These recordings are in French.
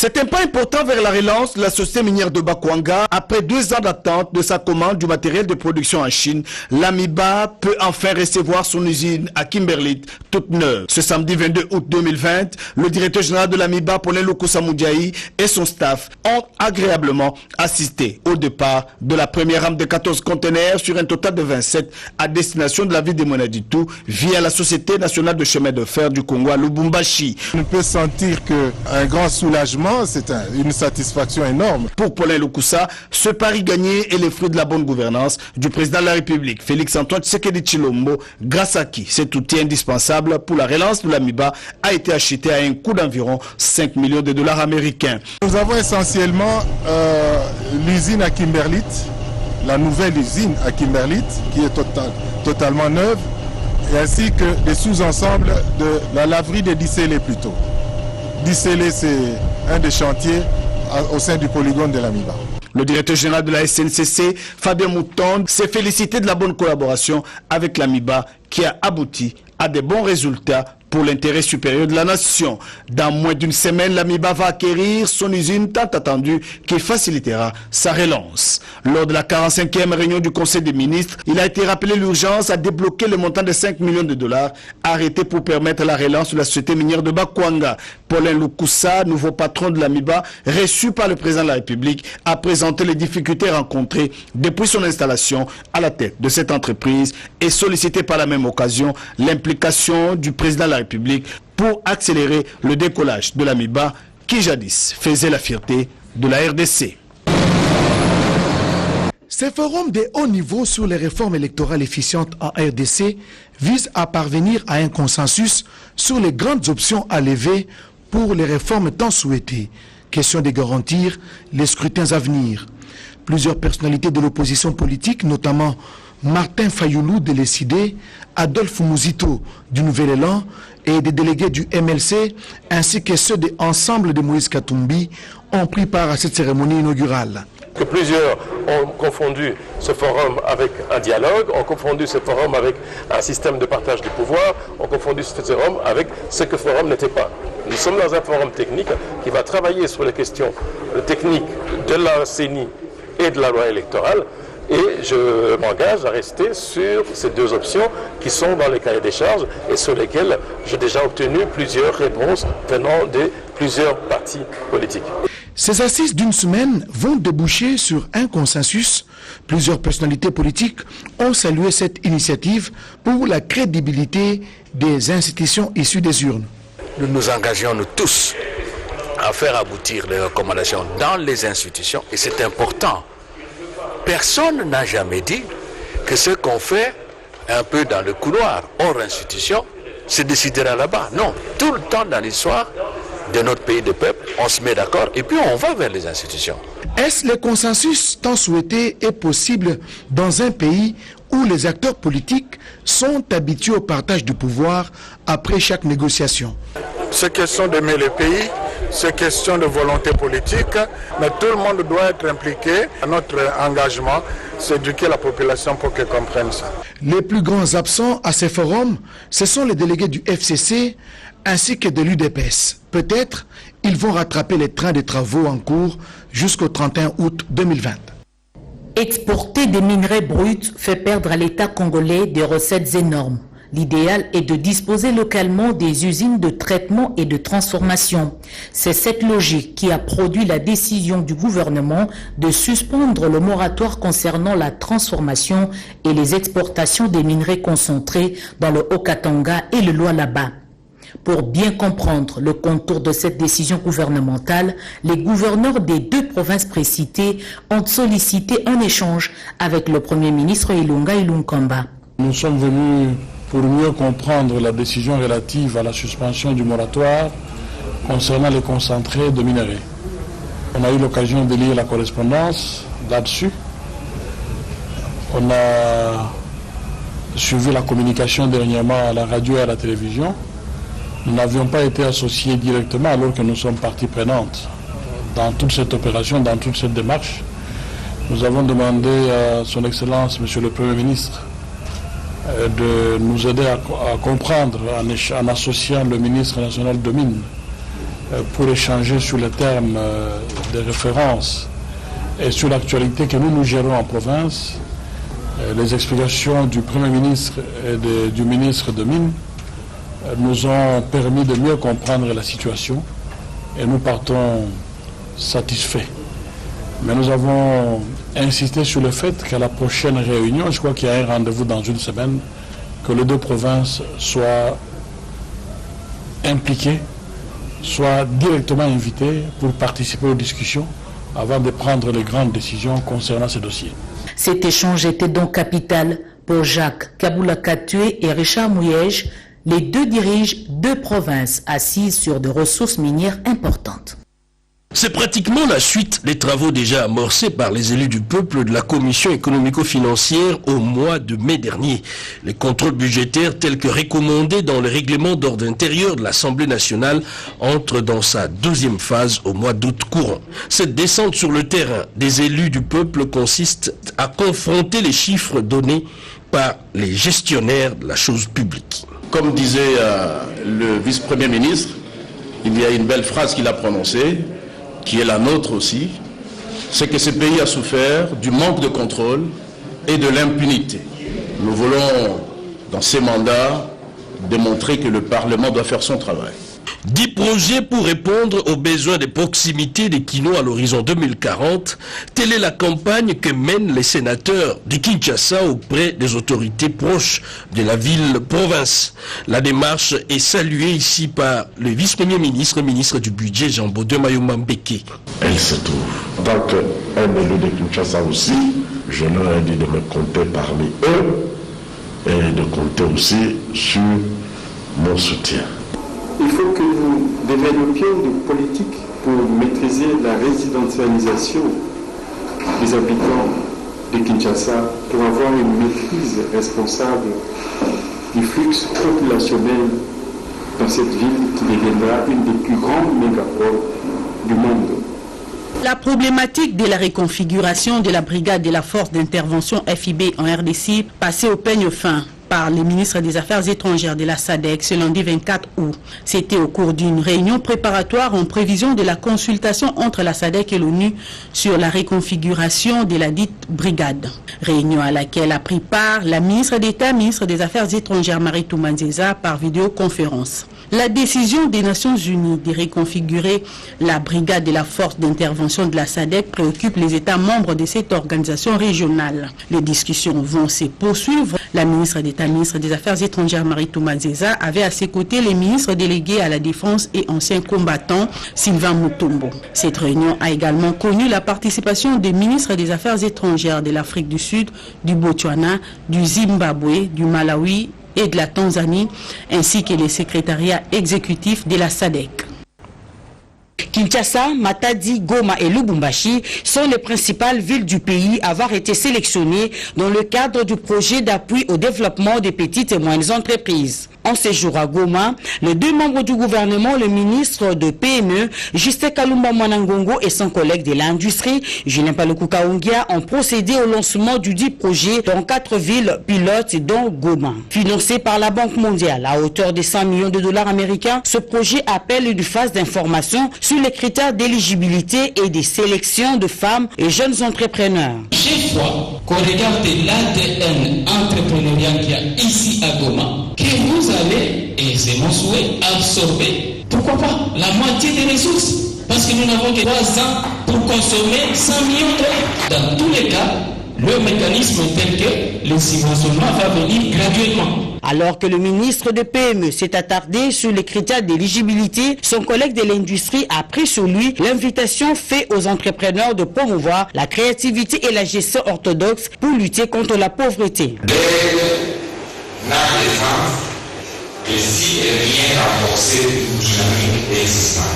C'est un pas important vers la relance de la société minière de Bakwanga. Après 2 ans d'attente de sa commande du matériel de production en Chine, l'Amiba peut enfin recevoir son usine à Kimberley toute neuve. Ce samedi 22 août 2020, le directeur général de l'Amiba, Paulin Lokusa Moudiaï, et son staff ont agréablement assisté au départ de la première rame de 14 conteneurs sur un total de 27 à destination de la ville de Monaditou via la Société nationale de chemin de fer du Congo à Lubumbashi. On peut sentir qu'un grand soulagement, c'est une satisfaction énorme. Pour Paulin Lokusa, ce pari gagné est le fruit de la bonne gouvernance du président de la République, Félix-Antoine Tshisekedi Tshilombo, grâce à qui cet outil indispensable pour la relance de l'Amiba a été acheté à un coût d'environ 5 millions de dollars américains. Nous avons essentiellement l'usine à Kimberley, la nouvelle usine à Kimberley, qui est totalement neuve, et ainsi que des sous-ensembles de la laverie de Dissélé plutôt. Dissélé, c'est un des chantiers au sein du polygone de l'Amiba. Le directeur général de la SNCC, Fabien Mouton, s'est félicité de la bonne collaboration avec l'Amiba qui a abouti à de bons résultats pour l'intérêt supérieur de la nation. Dans moins d'une semaine, l'Amiba va acquérir son usine tant attendue qui facilitera sa relance. Lors de la 45e réunion du Conseil des ministres, il a été rappelé l'urgence à débloquer le montant de 5 millions de dollars arrêté pour permettre la relance de la société minière de Bakwanga. Paulin Lokusa, nouveau patron de l'Amiba, reçu par le président de la République, a présenté les difficultés rencontrées depuis son installation à la tête de cette entreprise et sollicité par la même occasion l'implication du président de la République pour accélérer le décollage de l'Amiba qui jadis faisait la fierté de la RDC. Ce forum de haut niveau sur les réformes électorales efficientes en RDC vise à parvenir à un consensus sur les grandes options à lever pour les réformes tant souhaitées. Question de garantir les scrutins à venir. Plusieurs personnalités de l'opposition politique, notamment Martin Fayoulou de l'ECD, Adolphe Mouzito du Nouvel Élan et des délégués du MLC, ainsi que ceux de l'ensemble de Moïse Katumbi, ont pris part à cette cérémonie inaugurale. Que plusieurs ont confondu ce forum avec un dialogue, ont confondu ce forum avec un système de partage du pouvoir, ont confondu ce forum avec ce que ce forum n'était pas. Nous sommes dans un forum technique qui va travailler sur les questions techniques de la CENI et de la loi électorale. Et je m'engage à rester sur ces 2 options qui sont dans les cahiers des charges et sur lesquelles j'ai déjà obtenu plusieurs réponses venant de plusieurs partis politiques. Ces assises d'une semaine vont déboucher sur un consensus. Plusieurs personnalités politiques ont salué cette initiative pour la crédibilité des institutions issues des urnes. Nous nous engageons nous tous à faire aboutir les recommandations dans les institutions et c'est important. Personne n'a jamais dit que ce qu'on fait un peu dans le couloir, hors institution, se décidera là-bas. Non, tout le temps dans l'histoire de notre pays de peuple, on se met d'accord et puis on va vers les institutions. Est-ce le consensus tant souhaité est possible dans un pays où les acteurs politiques sont habitués au partage du pouvoir après chaque négociation? C'est question d'aimer le pays, c'est question de volonté politique, mais tout le monde doit être impliqué. Notre engagement, c'est d'éduquer la population pour qu'elle comprenne ça. Les plus grands absents à ces forums, ce sont les délégués du FCC ainsi que de l'UDPS. Peut-être ils vont rattraper les trains de travaux en cours jusqu'au 31 août 2020. Exporter des minerais bruts fait perdre à l'État congolais des recettes énormes. L'idéal est de disposer localement des usines de traitement et de transformation. C'est cette logique qui a produit la décision du gouvernement de suspendre le moratoire concernant la transformation et les exportations des minerais concentrés dans le Haut-Katanga et le Lualaba. Pour bien comprendre le contour de cette décision gouvernementale, les gouverneurs des 2 provinces précitées ont sollicité un échange avec le Premier ministre Ilunga Ilunkamba. Nous sommes venus pour mieux comprendre la décision relative à la suspension du moratoire concernant les concentrés de minerais. On a eu l'occasion de lire la correspondance là-dessus. On a suivi la communication dernièrement à la radio et à la télévision. Nous n'avions pas été associés directement alors que nous sommes partie prenante dans toute cette opération, dans toute cette démarche. Nous avons demandé à son Excellence, Monsieur le Premier ministre, de nous aider à comprendre en associant le ministre national de Mines pour échanger sur les termes de référence et sur l'actualité que nous gérons en province. Les explications du Premier ministre et du ministre de Mines nous ont permis de mieux comprendre la situation et nous partons satisfaits. Mais nous avons insisté sur le fait qu'à la prochaine réunion, je crois qu'il y a un rendez-vous dans une semaine, que les deux provinces soient impliquées, soient directement invitées pour participer aux discussions avant de prendre les grandes décisions concernant ces dossiers. Cet échange était donc capital pour Jacques Kaboula-Katoué et Richard Mouyège. Les deux dirigent deux provinces assises sur des ressources minières importantes. C'est pratiquement la suite des travaux déjà amorcés par les élus du peuple de la commission économico-financière au mois de mai dernier. Les contrôles budgétaires tels que recommandés dans le règlement d'ordre intérieur de l'Assemblée nationale entrent dans sa deuxième phase au mois d'août courant. Cette descente sur le terrain des élus du peuple consiste à confronter les chiffres donnés par les gestionnaires de la chose publique. Comme disait le vice-premier ministre, il y a une belle phrase qu'il a prononcée, qui est la nôtre aussi, c'est que ce pays a souffert du manque de contrôle et de l'impunité. Nous voulons, dans ces mandats, démontrer que le Parlement doit faire son travail. 10 projets pour répondre aux besoins de proximité des Kino à l'horizon 2040. Telle est la campagne que mènent les sénateurs de Kinshasa auprès des autorités proches de la ville-province. La démarche est saluée ici par le vice-premier ministre, ministre du budget Jean-Baudouin Mayoma Mbeke. Elle se trouve. En tant qu'un élu de Kinshasa aussi, je leur ai dit de me compter parmi eux et de compter aussi sur mon soutien. Il faut que nous développions des politiques pour maîtriser la résidentialisation des habitants de Kinshasa, pour avoir une maîtrise responsable du flux populationnel dans cette ville qui deviendra une des plus grandes mégapoles du monde. La problématique de la reconfiguration de la brigade de la force d'intervention FIB en RDC passée au peigne fin par le ministre des Affaires étrangères de la SADC ce lundi 24 août. C'était au cours d'une réunion préparatoire en prévision de la consultation entre la SADC et l'ONU sur la reconfiguration de la dite brigade. Réunion à laquelle a pris part la ministre d'État, ministre des Affaires étrangères Marie Toumanzeza par vidéoconférence. La décision des Nations Unies de reconfigurer la brigade de la force d'intervention de la SADC préoccupe les États membres de cette organisation régionale. Les discussions vont se poursuivre. La ministre d'État, ministre des Affaires étrangères Marie Toumanzeza avait à ses côtés les ministres délégués à la défense et anciens combattants Sylvain Mutombo. Cette réunion a également connu la participation des ministres des Affaires étrangères de l'Afrique du Sud, du Botswana, du Zimbabwe, du Malawi et de la Tanzanie, ainsi que les secrétariats exécutifs de la SADC. Kinshasa, Matadi, Goma et Lubumbashi sont les principales villes du pays à avoir été sélectionnées dans le cadre du projet d'appui au développement des petites et moyennes entreprises. En séjour à Goma, les deux membres du gouvernement, le ministre de PME, Justin Kalumba Mwanangongo et son collègue de l'industrie, Julien Paluku Kaongia, ont procédé au lancement du dit projet dans 4 villes pilotes dont Goma. Financé par la Banque mondiale à hauteur de 100 millions de dollars américains, ce projet appelle une phase d'information sur les critères d'éligibilité et de sélection de femmes et jeunes entrepreneurs. Chaque fois qu'on regarde l'ADN entrepreneurial qu'il y a ici à Goma, que vous allez, et c'est mon souhait, absorber, pourquoi pas, la moitié des ressources. Parce que nous n'avons que 3 ans pour consommer 100 millions d'euros. Dans tous les cas, le mécanisme est tel que le subventionnement va venir graduellement. Alors que le ministre de PME s'est attardé sur les critères d'éligibilité, son collègue de l'industrie a pris sur lui l'invitation faite aux entrepreneurs de promouvoir la créativité et la gestion orthodoxe pour lutter contre la pauvreté. Et si rien renforcer une dynamique existante.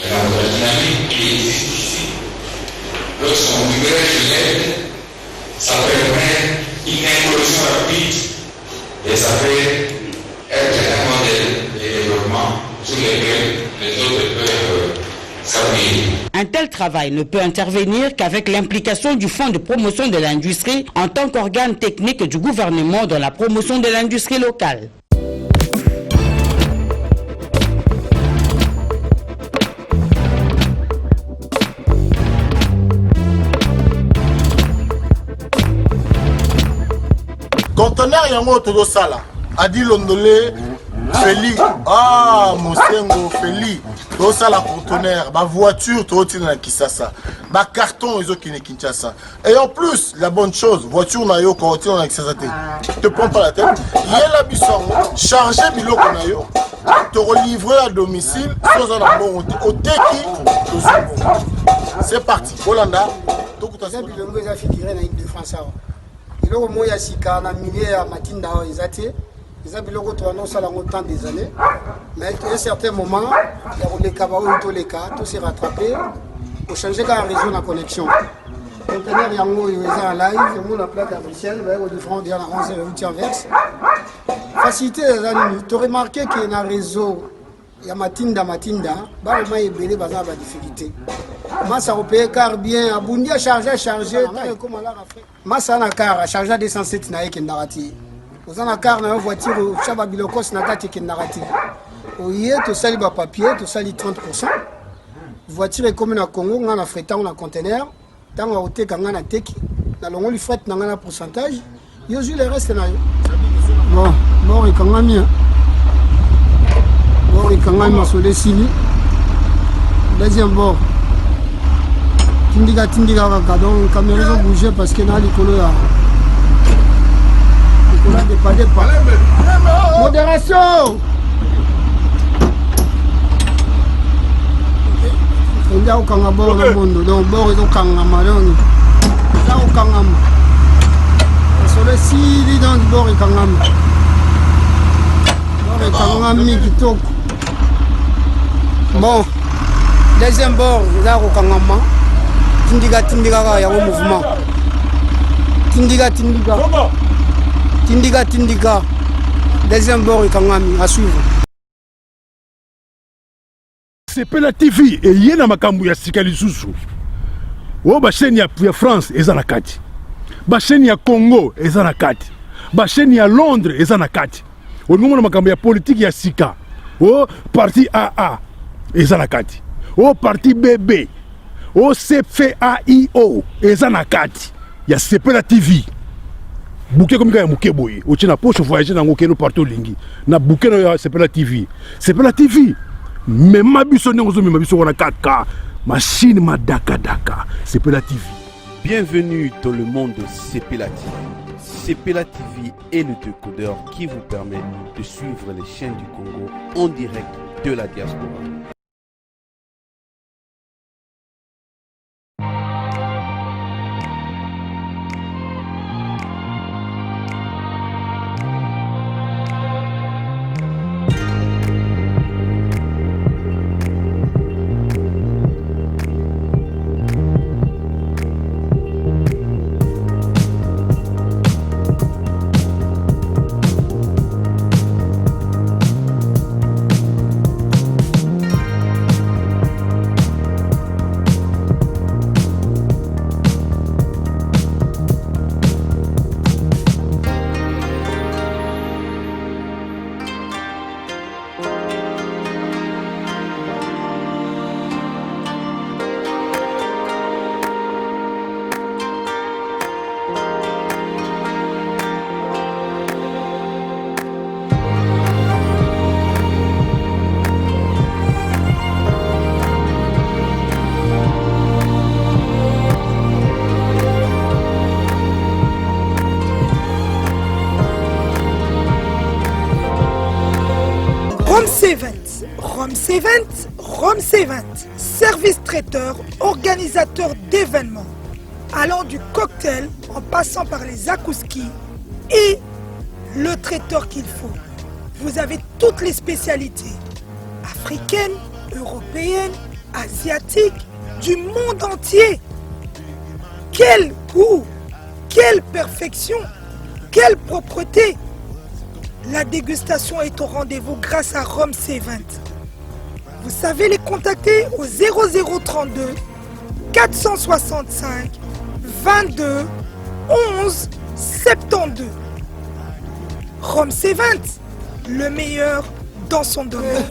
Et donc la dynamique qui existe ici, lorsqu'on agrège l'aide, ça permet une évolution rapide et ça fait être un modèle de développement sur lequel les autres peuvent s'appuyer. Un tel travail ne peut intervenir qu'avec l'implication du Fonds de promotion de l'industrie en tant qu'organe technique du gouvernement dans la promotion de l'industrie locale. conteneur yango todo sala adi londolé Feli Mosengo Feli todo sala conteneur ba voiture todo tina Kisasa ba carton ils ont qui Kinshasa et en plus la bonne chose voiture na yo quand tina Kisasa te prends pas la tête yela bisongo charger biloko na yo te relivrer à domicile sans un bon au teki. C'est parti Holanda donc tu as bilongo za figuré na de France biloko moya sika na milieu ya matinda ezate eza biloko to annonce la longtemps des années mais à un certain moment les cabao tous les cas tout s'est rattrapé pour changer la réseau de connexion conteneur yango eza en live mon la plaque à Bruxelles va au différent de la 11 verse facilité tu remarqué que na réseau ya matinda ba au moins ebele baza ba difficulté massa opé car bien abundi a charger comme là massa na car charger 207 na yeke ndarati ozana car na voiture chaba bilokos na kati yeke ndarati oye to sali ba papier to sali 30% voiture est comme na Congo na fretant na conteneur tango oteka nga na teki na longo li fret na nga na pourcentage yo ju le reste na yo bon et kangami bon et kangami masole sili deuxième bord tindiga kaka donc caméra ils ont bougé parce que na likolo ya modération on a aucun bord le monde donc bord ils ont kangama donc là au kangama sur le sili dans bord et kangama bord et kangami kitoko bon deuxième bord là au kangama tindiga ka ya mouvement tindiga deuxième bord et kangami à suivre. Sepela TV et yena makambu ya sikali susu. O ba chaîne ya France eza na kati. Ba chaîne ya Congo eza na kati. Ba chaîne ya Londres eza na kati. O ngomona makambu ya politique ya sika. O parti AA eza na kati. O parti BB. O CFAIO eza na kati. Ya Sepela TV. Bouquet comme ya muke boye. O tina poche voyager na ngokeno partout lingi. Na bouquet na Sepela TV. Sepela TV. Mais ma biso n'engozo mais ma biso wana 4K machine ma daka Sepela TV. Bienvenue dans le monde de Sepela TV. Sepela TV est le décodeur qui vous permet de suivre les chaînes du Congo en direct de la diaspora. Rome C20, service traiteur, organisateur d'événements, allant du cocktail en passant par les akouski et le traiteur qu'il faut. Vous avez toutes les spécialités, africaines, européennes, asiatiques, du monde entier. Quel goût, quelle perfection, quelle propreté. La dégustation est au rendez-vous grâce à Rome C20. Vous savez les contacter au 0032 465 22 11 72. Rome C20, le meilleur dans son domaine.